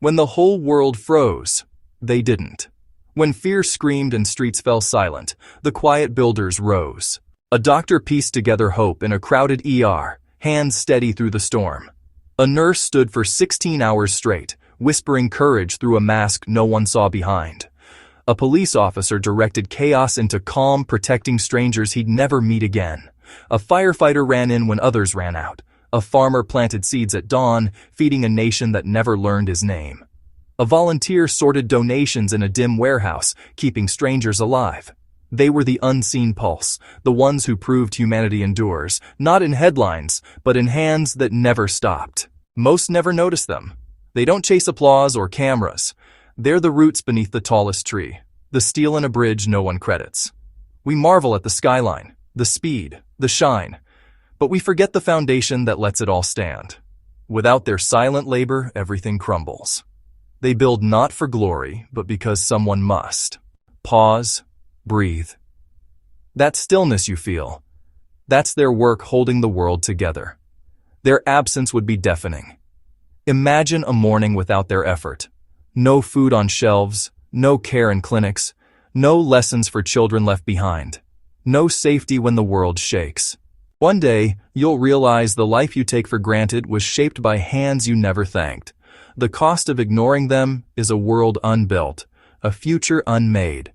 When the whole world froze, they didn't. When fear screamed and streets fell silent, the quiet builders rose. A doctor pieced together hope in a crowded ER, hands steady through the storm. A nurse stood for 16 hours straight, whispering courage through a mask no one saw behind. A police officer directed chaos into calm, protecting strangers he'd never meet again. A firefighter ran in when others ran out. A farmer planted seeds at dawn, feeding a nation that never learned his name. A volunteer sorted donations in a dim warehouse, keeping strangers alive. They were the unseen pulse, the ones who proved humanity endures, not in headlines, but in hands that never stopped. Most never notice them. They don't chase applause or cameras. They're the roots beneath the tallest tree, the steel in a bridge no one credits. We marvel at the skyline, the speed, the shine, but we forget the foundation that lets it all stand. Without their silent labor, everything crumbles. They build not for glory, but because someone must. Pause, breathe. That stillness you feel, that's their work holding the world together. Their absence would be deafening. Imagine a morning without their effort. No food on shelves, no care in clinics, no lessons for children left behind, no safety when the world shakes. One day, you'll realize the life you take for granted was shaped by hands you never thanked. The cost of ignoring them is a world unbuilt, a future unmade.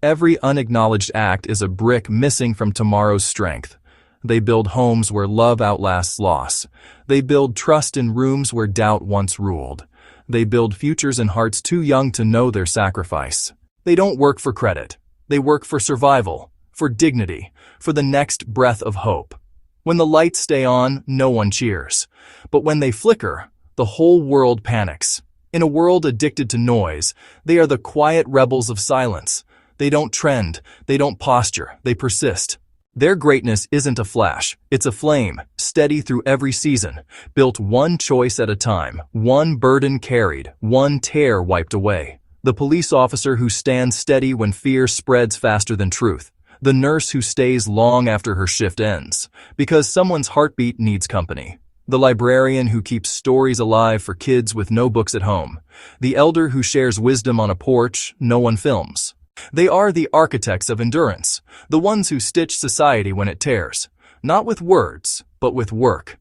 Every unacknowledged act is a brick missing from tomorrow's strength. They build homes where love outlasts loss. They build trust in rooms where doubt once ruled. They build futures in hearts too young to know their sacrifice. They don't work for credit. They work for survival, for dignity, for the next breath of hope. When the lights stay on, no one cheers. But when they flicker, the whole world panics. In a world addicted to noise, they are the quiet rebels of silence. They don't trend, they don't posture, they persist. Their greatness isn't a flash, it's a flame, steady through every season, built one choice at a time, one burden carried, one tear wiped away. The police officer who stands steady when fear spreads faster than truth. The nurse who stays long after her shift ends, because someone's heartbeat needs company. The librarian who keeps stories alive for kids with no books at home. The elder who shares wisdom on a porch no one films. They are the architects of endurance, the ones who stitch society when it tears, not with words, but with work.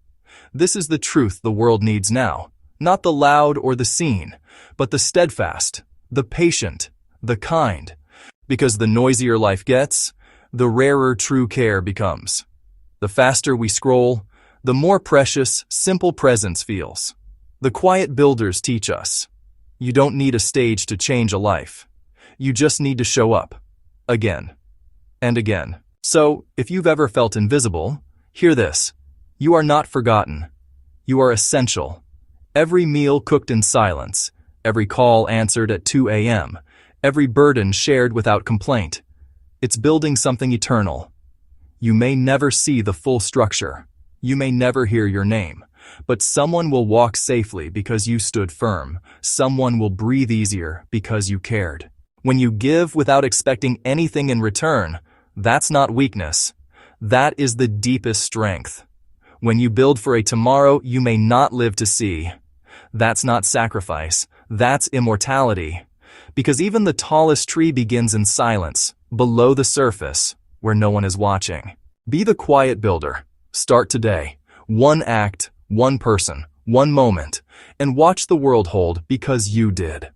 This is the truth the world needs now, not the loud or the seen, but the steadfast, the patient, the kind. Because the noisier life gets, the rarer true care becomes. The faster we scroll, the more precious, simple presence feels. The quiet builders teach us. You don't need a stage to change a life. You just need to show up. Again. And again. So, if you've ever felt invisible, hear this. You are not forgotten. You are essential. Every meal cooked in silence, every call answered at 2 a.m., every burden shared without complaint. It's building something eternal. You may never see the full structure. You may never hear your name. But someone will walk safely because you stood firm. Someone will breathe easier because you cared. When you give without expecting anything in return, that's not weakness. That is the deepest strength. When you build for a tomorrow you may not live to see, that's not sacrifice. That's immortality. Because even the tallest tree begins in silence, below the surface, where no one is watching. Be the quiet builder. Start today. One act, one person, one moment, and watch the world hold because you did.